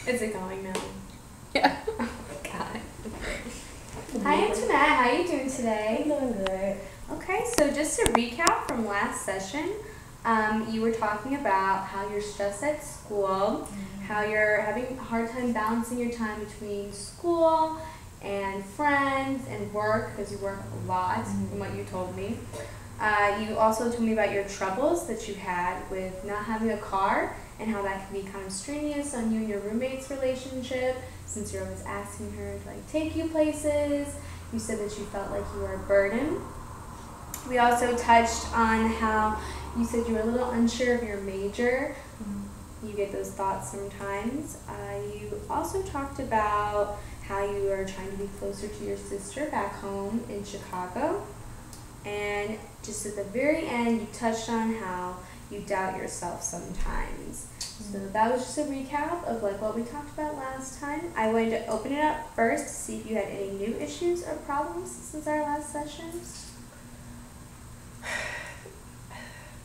Is it going now? Yeah. Oh, God. Hi, Antoinette. How are you doing today? I'm doing good. Okay, so just to recap from last session, you were talking about how you're stressed at school, how you're having a hard time balancing your time between school and friends and work, because you work a lot, from what you told me. You also told me about your troubles that you had with not having a car and how that can be kind of strenuous on you and your roommate's relationship, since you're always asking her to like take you places. You said that you felt like you were a burden. We also touched on how you said you were a little unsure of your major. You get those thoughts sometimes. You also talked about how you are trying to be closer to your sister back home in Chicago. And just at the very end, you touched on how you doubt yourself sometimes. So that was just a recap of like what we talked about last time. I wanted to open it up first to see if you had any new issues or problems since our last session.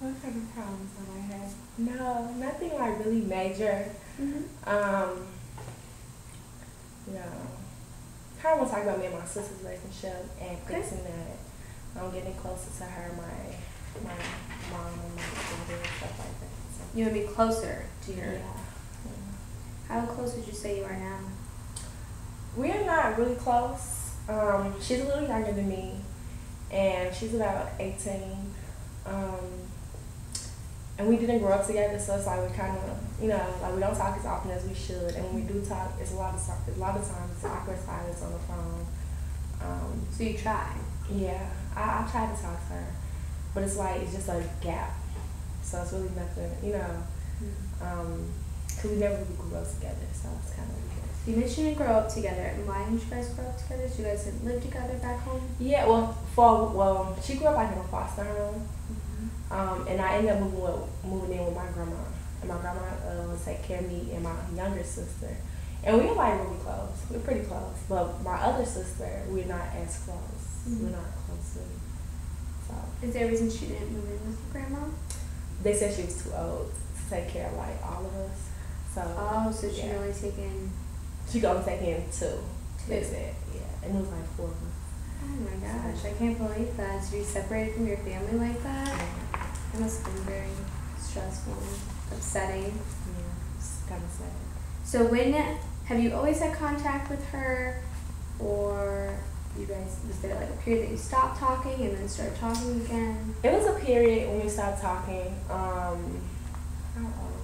What kind of problems have I had? No, nothing like really major. No. Kind of want to talk about me and my sister's relationship and fixing that. I'm getting closer to her, my mom and my brother and stuff like that. So. You want to be closer to your. Yeah. How close would you say you are now? We're not really close. She's a little younger than me, and she's about 18. And we didn't grow up together, so it's like we kind of, like we don't talk as often as we should. And when we do talk, it's a lot of times it's awkward silence on the phone. So you try. Yeah, I try to talk to her, but it's like it's just a gap. So it's really nothing, because we never really grew up together, so it's kind of weird. You mentioned you didn't grow up together, and why didn't you guys grow up together? So you guys didn't live together back home? Yeah, she grew up like in a foster home, and I ended up moving in with my grandma, and my grandma would take care of me and my younger sister, and we were like really close. We're pretty close, but my other sister, we're not as close. We're not close to. So. Is there a reason she didn't move in with your grandma? They said she was too old to take care of like all of us. So. She only taken. She could only take in two. They said, yeah, and it was like 4 of us. Oh my gosh, I can't believe that. To be separated from your family like that, that must have been very stressful, upsetting. Yeah, it's kind of sad. So have you always had contact with her, or you guys, was there like a period that you stopped talking and then started talking again? It was a period when we stopped talking. How old?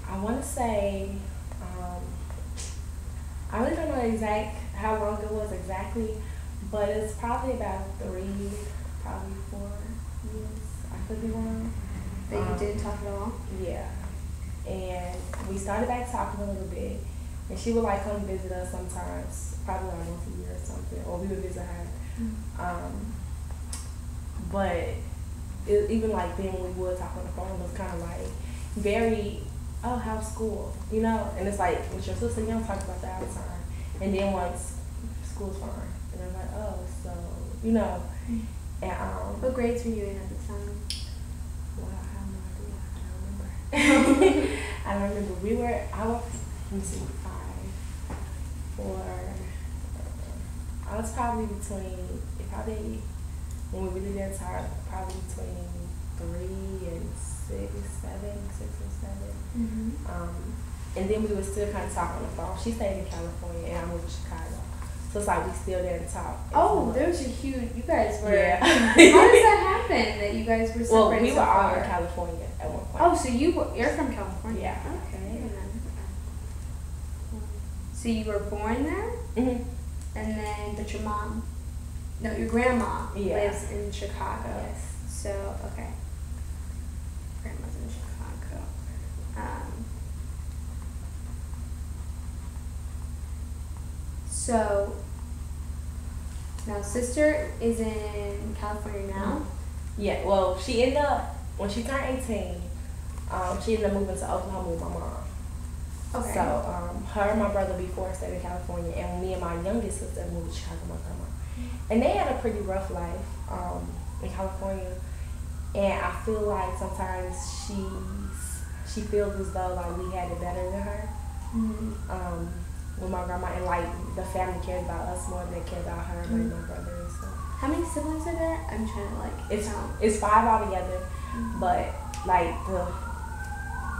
I want to say, I really don't know how long it was exactly, but it's probably about 3, probably 4 years. I could be wrong. That you didn't talk at all? Yeah. And we started back talking a little bit, and she would like come visit us sometimes, probably like once a year or something, or we would visit her. But even like then when we would talk on the phone, it was kind of like very, oh, how's school? And it's like with your sister, you don't talk about that all the time. And then once school's fine, and I'm like, oh, so, and what grades were you in at the time? Well, I have no idea. I don't remember. I don't remember. I was, let me see, 5, 4. I was probably when we really didn't talk, probably between 3 and 6, 7, 6 or 7. And then we would still kind of talk on the phone. She stayed in California, and I moved to Chicago. So it's like we still didn't talk. Oh, there was you guys were. Yeah. How does that happen that you guys were separated? Well, we so were all far? in California at one point. Oh, so you're from California? Yeah. Okay. So you were born there? Mm-hmm. And then, but your grandma lives in Chicago. Yes. So, okay. Grandma's in Chicago. So, now sister is in California now? Yeah, well, she ended up, when she turned 18, she ended up moving to Oklahoma with my mom. Okay. So, her and my brother before stayed in California, and me and my youngest sister moved to Chicago with my grandma. And they had a pretty rough life in California. And I feel like sometimes she feels as though like we had it better than her. With my grandma, and like the family cares about us more than they care about her, like my brother and stuff. How many siblings are there? I'm trying to like count. It's 5 altogether, but like the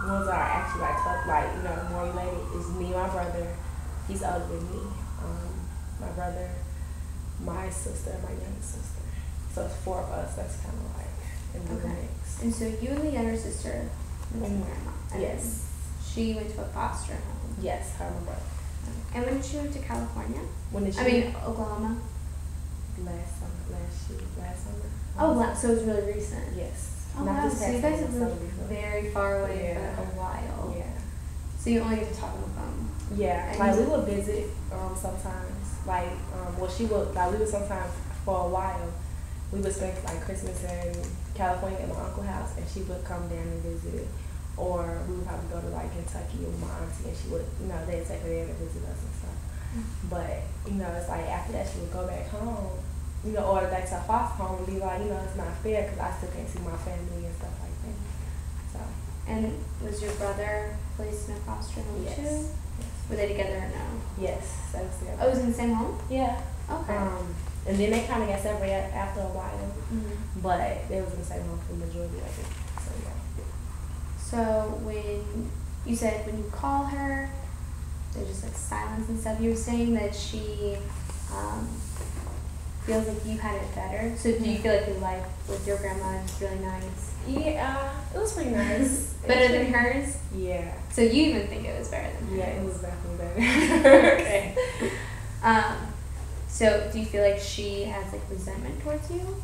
ones that are actually like more related is me and my brother. He's older than me. My brother, my sister, and my younger sister. So it's 4 of us. That's kind of like in the mix. And so you and the younger sister went to grandma. And yes. She went to a foster home. Yes, her and my brother. And when did she move to California? Oklahoma. Last summer. Oh, so it was really recent. Yes. Oh wow, so you guys have lived very far away for a while. Yeah. So you only get to talk on the phone. Yeah, like we would visit sometimes. Like, we would sometimes for a while. We would spend like Christmas in California at my uncle's house, and she would come down and visit. Or we would probably go to like Kentucky with my auntie, and she would, they'd take her there to visit us and stuff. But it's like after that she would go back home, or back to her foster home and be like, it's not fair because I still can't see my family and stuff like that. So. And was your brother placed in a foster home too? Yes. Were they together or no? Yes, that was together. Oh, it was in the same home? Yeah. Okay. And then they kind of got separated after a while, but they was in the same home for the majority of it. So yeah. So when you said when you call her, there's just like silence and stuff. You were saying that she feels like you had it better. So do you feel like your life with your grandma is really nice? Yeah, it was pretty nice. Better than hers? Yeah. So you even think it was better than hers? Yeah, it was definitely better. Okay. So do you feel like she has like resentment towards you?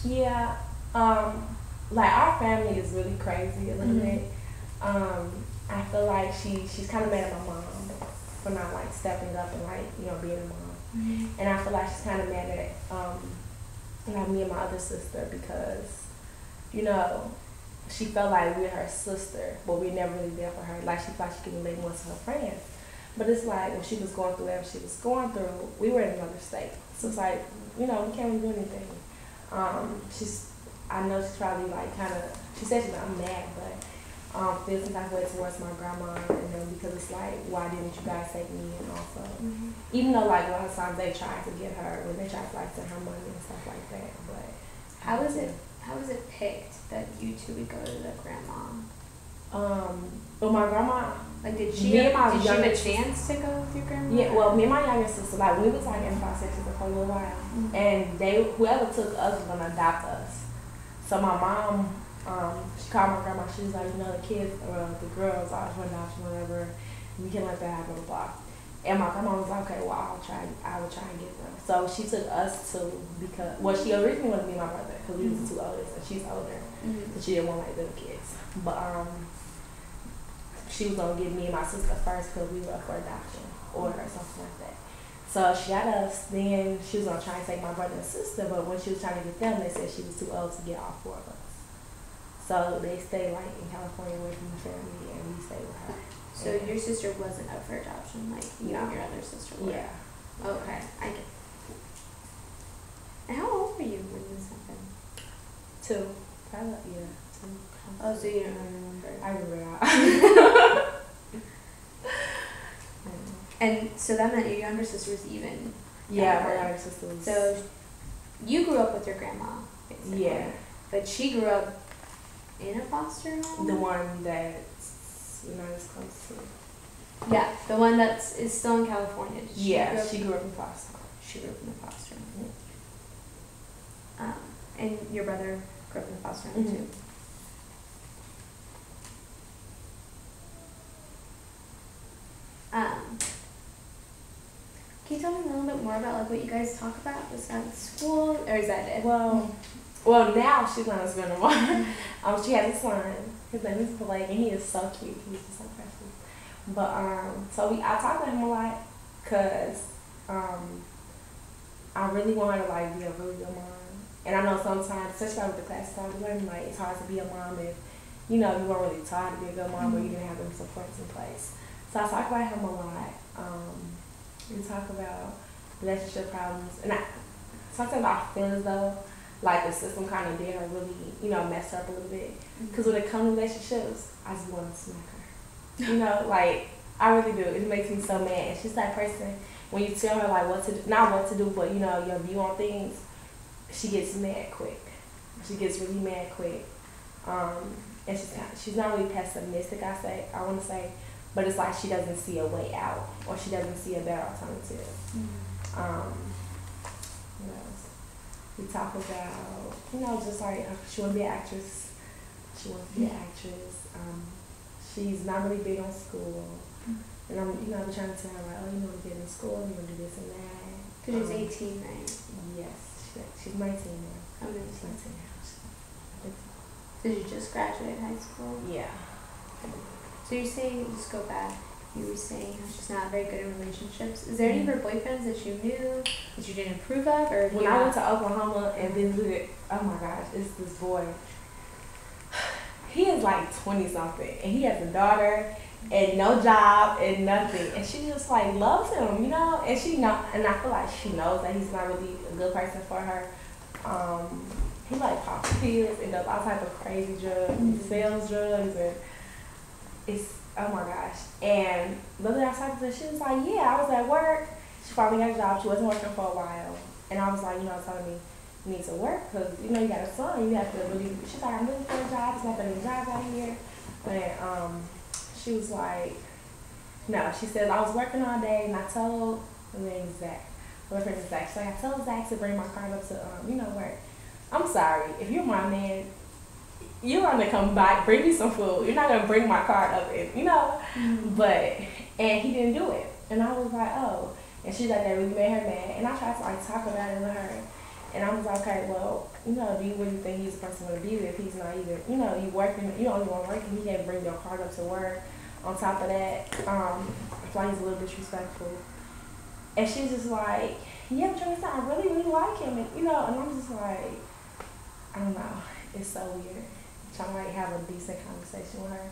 Yeah. Like our family is really crazy a little bit. I feel like she's kind of mad at my mom for not like stepping up and like being a mom, and I feel like she's kind of mad at me and my other sister because she felt like we're her sister, but we're never really there for her. Like she felt like she could relate more to her friends, but it's like when she was going through whatever she was going through, we were in another state, so it's like we can't really do anything. I know she's probably like she said she's not mad, but feels some type of way towards my grandma, and then because it's like, why didn't you guys take me? And also, even though like a lot of times they try to get her, when they try to like send her money and stuff like that, but how was it picked that you two would go to the grandma? Well, my grandma, like did she have a chance to go with your grandma? Yeah, well, me and my younger sister, like we was like in foster care for a little while, and whoever took us was gonna adopt us. So my mom, she called my grandma. She was like, the kids or the girls always want adoption, whatever. We can let that happen, blah. And my grandma was like, okay, well, I will try and get them. So she took us to she originally wanted me and my brother because we was the two oldest, and she's older, so she didn't want like little kids. But she was gonna get me and my sister first because we were up for adoption or something like that. So she got us. Then she was gonna try and take my brother and sister, but when she was trying to get them, they said she was too old to get all 4 of us. So they stayed like in California with the family, and we stayed with her. So your sister wasn't up for adoption, like you and your other sister were? Yeah. Okay, I get. And how old were you when this happened? 2. Probably, yeah, 2. Oh, so you don't really remember? I remember that. And so that meant your younger sister was even. Yeah, my younger sister was. So you grew up with your grandma, basically. Yeah. But she grew up in a foster home? The one that's not as close to. Yeah, the one is still in California. She grew up in foster. She grew up in a foster home. And your brother grew up in a foster home too? Can you tell me a little bit more about like what you guys talk about besides school, or is that it? Well, now she's not as good one. She has a son. His name is Blake, and he is so cute. He's just so precious. But I talk to him a lot because I really want her to like be a really good mom. And I know sometimes, especially with the classes I was learning, like it's hard to be a mom if you weren't really taught to be a good mom or you didn't have them supports in place. So I talk about him a lot. We talk about relationship problems, and sometimes I feel as though like the system kind of did her really, mess her up a little bit. Because when it comes to relationships, I just want to smack her. Like I really do. It makes me so mad. And she's that person, when you tell her like what to do, not what to do, but you know, your view on things, she gets mad quick. She gets really mad quick. And she's not really pessimistic, I want to say, but it's like she doesn't see a way out, or she doesn't see a better alternative. What else? We talk about, you know, just like she wants to be an actress. She wants to be an actress. She's not really big on school. And I'm, you know, I'm trying to tell her, like, oh, you want to get in school, you want to do this and that. Because she's 18, right? Yes, she's 19 now. Oh, no, She's 19 now. I think so. Did you just graduate high school? Yeah. So you're saying, just go back, you were saying how she's not very good in relationships. Is there any of her boyfriends that you knew that you didn't approve of? Or when I went to Oklahoma and visited, oh my gosh, it's this boy. He is like 20 something, and he has a daughter and no job and nothing, and she just like loves him, you know. And she know, and I feel like she knows that he's not really a good person for her. He like pops pills and does all type of crazy drugs, he sells drugs, and it's, oh my gosh. And literally I was talking to her, she was like, yeah, I was at work. She finally got a job. She wasn't working for a while, and I was like, you know, telling me, you need to work because, you know, you got a son. You have to really, she's like, I'm looking for a job. There's not many jobs out here. But she was like, no, she said, I was working all day and I told, and then Zach, boyfriend is Zach. She's like, I told Zach to bring my card up to, you know, work. I'm sorry, if you're my man, you're gonna come back, bring me some food. You're not gonna bring my card up, and, you know. But, and he didn't do it. And I was like, oh. And she's like, that really made her mad. And I tried to like talk about it with her. And I was like, okay, well, you know, do you really think he's the person to be with? He's not even, you know, you working, you only want working, he can't bring your card up to work. On top of that, I feel like he's a little disrespectful. And she's just like, yeah, Teresa, I really, really like him. And, you know, and I'm just like, I don't know, it's so weird. I'm trying to like have a decent conversation with her.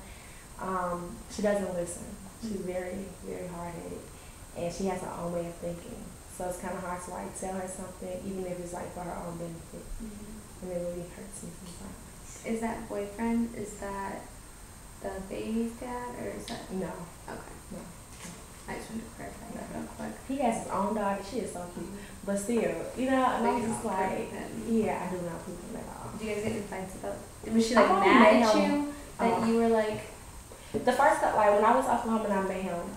She doesn't listen. She's very, very hard-headed. And she has her own way of thinking. So it's kind of hard to like tell her something, even if it's like for her own benefit. And it really hurts me sometimes. Is that boyfriend, is that the baby's dad, or is that? No. Okay. No. I just wanted to clarify that real quick. He has his own daughter. She is so cute. But still, you know, and I'm just like, yeah, I do not approve him at all. Did you guys get in fights about, was she like mad at you that you were like? The first time, like when I was in Oklahoma and I met him,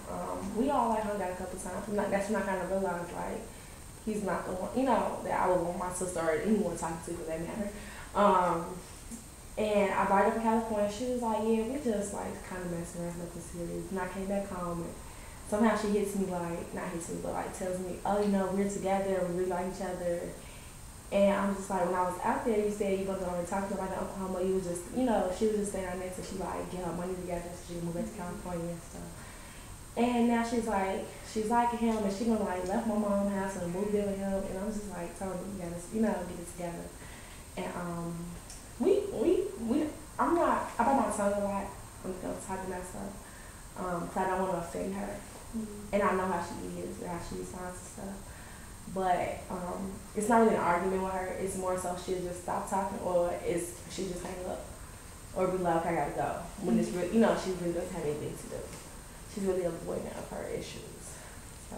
we all like hung out a couple times. That's when I kind of realized like he's not the one, you know, that I would want my sister or anyone talking to for that matter. And I brought her up in California. She was like, yeah, we just like kind of messing around, nothing serious. And I came back home and somehow she hits me like, not hits me, but like tells me, oh, you know, we're together, we really like each other. And I'm just like, when I was out there, you said you wasn't already talking about in Oklahoma. You was just, you know, she was just staying out there till she like get her money together so she can move back to California and stuff. And now she's liking him, and she gonna like left my mom's house and moved in with him. And I'm just like telling her, you gotta, you know, get it together. And I'm not, I bite my tongue a lot when it comes to talking about stuff, cause I don't want to offend her. And I know how she is, or how she responds to stuff. But it's not really an argument with her. It's more so she'll just stop talking, or she just hang up, or be like, okay, I gotta go. When it's really, you know, she really doesn't have anything to do. She's really avoidant of her issues. So.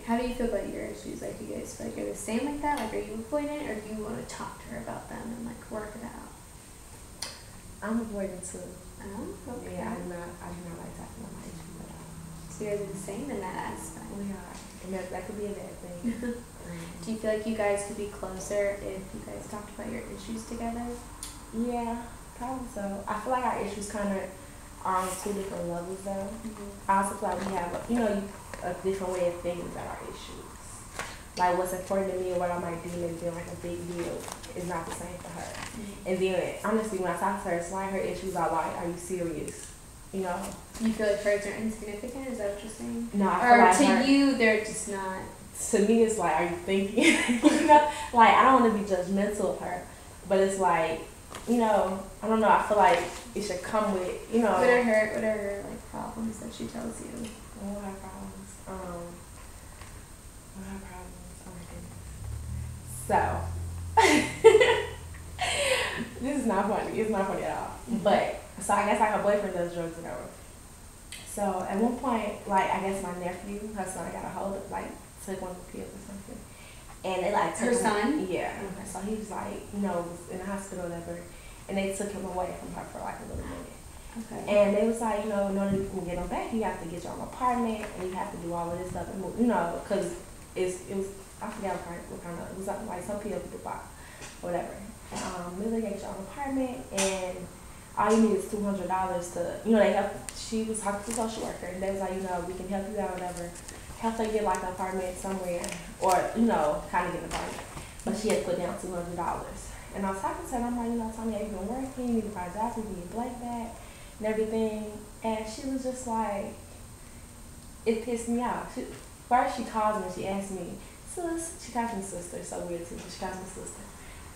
How do you feel about your issues? Like, do you guys feel like you're the same like that? Like, are you avoidant, or do you want to talk to her about them and like work it out? I'm avoidant too. Oh, okay. Yeah, I do not like talking about my issues at all. So you're the same in that aspect. We are. And that could be a bad thing. Do you feel like you guys could be closer if you guys talked about your issues together? Yeah, probably so. I feel like our issues kind of are on two different levels though. I also feel like we have, you know, a different way of thinking about our issues. Like what's important to me or what I might deem as being like a big deal is not the same for her. And then honestly, when I talk to her, it's like her issues are like, are you serious? You know? You feel like hers are insignificant? Is that what you're saying? No, I feel like to you, they're just not. To me, it's like, are you thinking? You know? Like, I don't want to be judgmental of her, but it's like, you know, I don't know. I feel like it should come with, you know. What are her like problems that she tells you? What are her problems? What are her problems? Oh my goodness. So, this is not funny. It's not funny at all. But so I guess like her boyfriend does drugs and everything. So at one point, like I guess my nephew, her son, got a hold of like took one of the pills or something, and they like took Her him, son? yeah. So he was like, was in the hospital or whatever, and they took him away from her for like a little minute. Okay. And they was like, in order to get him back, you have to get your own apartment, and you have to do all of this stuff, and because it was I forgot what kind of it was something like some pills people buy, whatever. They get your own apartment, and all you need is $200 to, they help. She was talking to a social worker, and they was like, we can help you out, whatever. Help her get like an apartment somewhere, or kind of get an apartment. But she had to put down $200. And I was talking to her, and I'm like, Tony, have you been working? You need to find a job so you can get black back and everything. And she was just like, it pissed me off. First she calls me and she asked me, sis, she calls me sister, it's so weird too, but she calls me sister.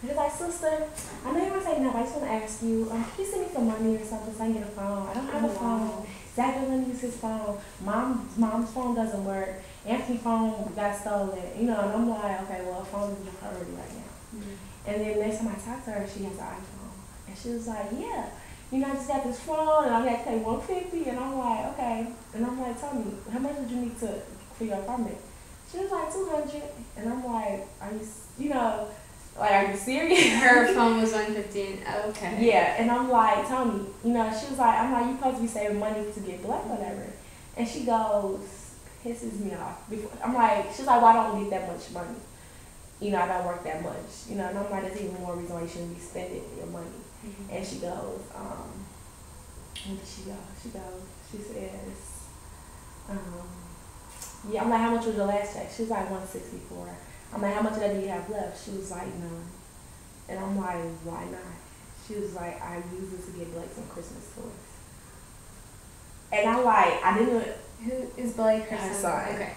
And she's like, sister, I know you want to say no, but I just want to ask you, can you send me some money or something so I can get a phone? I don't have a phone. Zach doesn't use his phone. Mom's phone doesn't work. Anthony's phone got stolen. And I'm like, okay, well, a phone is a priority right now. Mm-hmm. And then next time I talked to her, she has an iPhone. And she was like, yeah, I just got this phone and I had to pay $150. And I'm like, okay. And I'm like, tell me, how much did you need for your apartment? She was like, $200. And I'm like, are you serious? Her phone was $150. Okay. Yeah, and I'm like, Tony, she was like, I'm like, you supposed to be saving money to get black, whatever. And she goes, pisses me off. I'm like, she's like, why don't we get that much money? I don't work that much. And I'm like, that's even more reason why you shouldn't be spending your money. Mm-hmm. And she goes, where did she go? She says, yeah, I'm like, how much was your last check? She was like, $164. I'm like, how much of that do you have left? She was like, none. And I'm like, why not? She was like, I use this to get Blake some Christmas toys. And I'm like, I didn't. Who is Blake? Her son. Okay.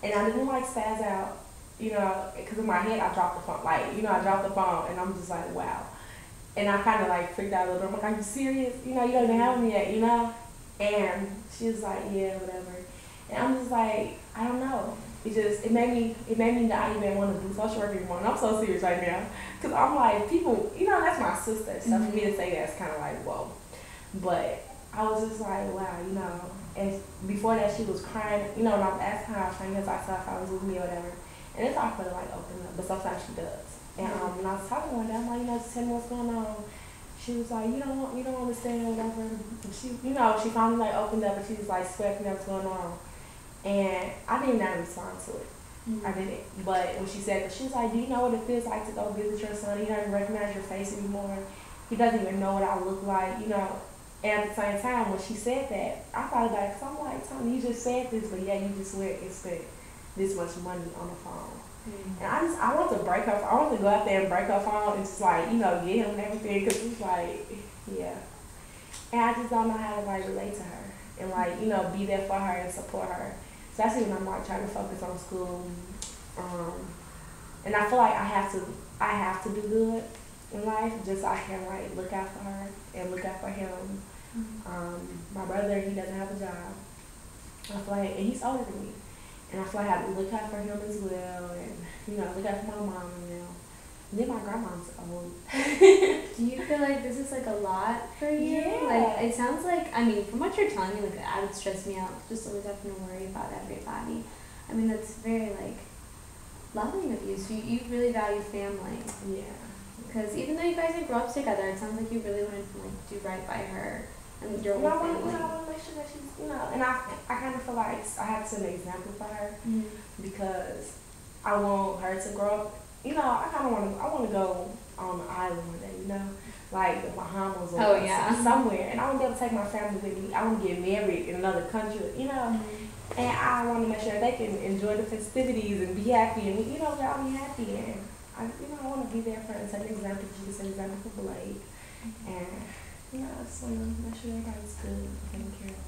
And I didn't spaz out, because in my head I dropped the phone. I dropped the phone, and I'm just like, wow. And I kind of freaked out a little bit. I'm like, are you serious? You don't even have me yet, And she was like, yeah, whatever. And I'm just like, I don't know. It made me not even want to do social work anymore. And I'm so serious right now. Because I'm like, people, that's my sister. So for me to say that, it's kind of like, whoa. But I was just like, wow, And before that, she was crying, and I was asking her friends, I saw if I was with me or whatever. And it's hard for her to open up, but sometimes she does. And when I was talking to her one day, I'm like, just tell me what's going on. She was like, you don't understand, whatever. And she finally opened up, and she was sweating what's going on. And I didn't even respond to it. Mm-hmm. I didn't. But when she said that, she was like, do you know what it feels like to go visit your son? He doesn't recognize your face anymore. He doesn't even know what I look like, And at the same time, when she said that, I thought about it, because I'm like, Tony, you just said this, but yeah, you just spent this much money on the phone. Mm-hmm. And I want to break her. I want to go out there and break her phone and just get him and everything, because it's yeah. And I just don't know how to relate to her and be there for her and support her. Especially when I'm trying to focus on school, and I feel like I have to do good in life just so I can look out for her and look out for him. Mm-hmm. My brother, he doesn't have a job. I feel and he's older than me, and I feel I have to look out for him as well, and look out for my mom now. And then my grandma's old. Do you feel like this is a lot for you? Yeah. It sounds from what you're telling me, that would stress me out. Just always having to worry about everybody. That's very loving of you. So you really value family. Yeah. Because even though you guys didn't grow up together, it sounds like you really wanted to do right by her and your own family. I want to make sure that she's, and I kind of feel like I have to set an example for her. Mm-hmm. Because I want her to grow up. I want to go on an island one day, the Bahamas or somewhere. And I want to be able to take my family with me. I want to get married in another country, Mm-hmm. And I want to make sure they can enjoy the festivities and be happy, and they'll be happy. And I want to be there for her and set an example. She can set an example for Blake, and I just want to make sure everybody's good and taken care of.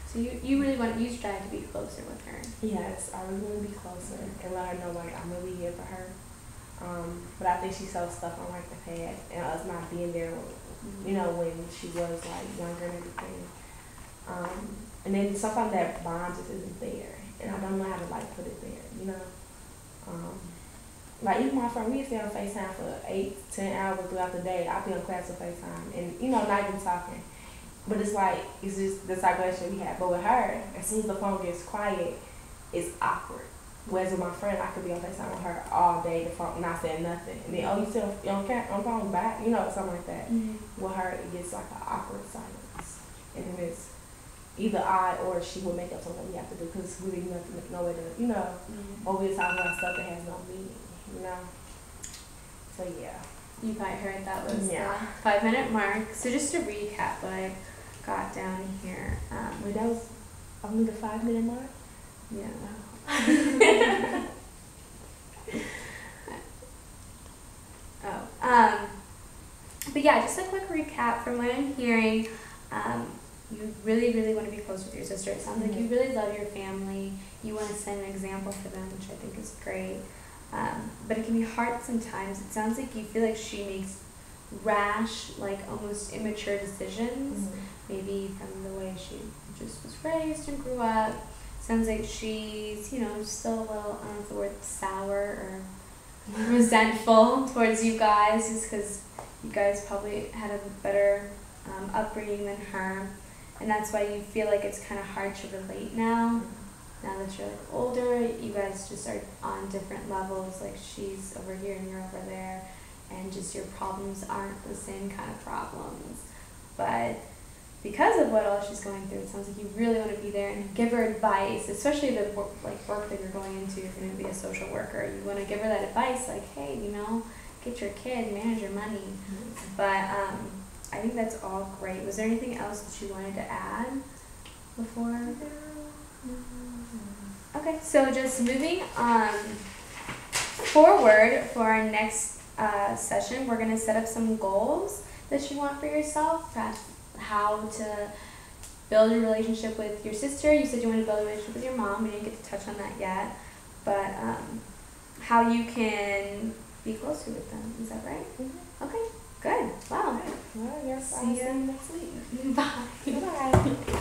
So you strive to be closer with her. Yes, I really want to be closer and let her know I'm really here for her. But I think she's so stuck on the past and us not being there, when she was younger and everything. And then sometimes that bond just isn't there, and I don't know how to put it there, even my friend, we used to stay on FaceTime for 8-10 hours throughout the day. I'd be on class with FaceTime and not even talking. But it's like, it's just the type of relationship we have. But with her, as soon as the phone gets quiet, it's awkward. Whereas with my friend, I could be on FaceTime with her all day, the phone not saying nothing. And then, oh, you still on phone back? You know, something like that. Mm-hmm. With her, it gets like an awkward silence. And then it's either I or she will make up something we have to do because we really nothing, no way to, you know, or we'll talk about stuff that has no meaning, you know? So, yeah. You probably heard that was Yeah. the 5-minute mark. So just to recap what I got down here. Wait, that was only the 5-minute mark? Yeah. But yeah, just a quick recap from what I'm hearing. You really, really want to be close with your sister. It sounds like you really love your family. You want to set an example for them, which I think is great. But it can be hard sometimes. It sounds like you feel like she makes rash, like almost immature decisions, maybe from the way she just was raised and grew up. Sounds like she's, you know, still a little, I don't know if the word sour or resentful towards you guys, just because you guys probably had a better upbringing than her. And that's why you feel like it's kind of hard to relate now. Now that you're like older, you guys just are on different levels. Like she's over here and you're over there, and just your problems aren't the same kind of problems. But because of what all she's going through, it sounds like you really want to be there and give her advice, especially the work that you're going into. You're going to be a social worker. You want to give her that advice, like, hey, you know, get your kid, manage your money. But I think that's all great. Was there anything else that you wanted to add before? Okay, so just moving forward for our next session, we're going to set up some goals that you want for yourself, perhaps how to build a relationship with your sister. You said you wanted to build a relationship with your mom. We didn't get to touch on that yet. But how you can be closer with them. Is that right? Okay, good. Wow. Well, yes, See I'll see you next week. Bye. Bye.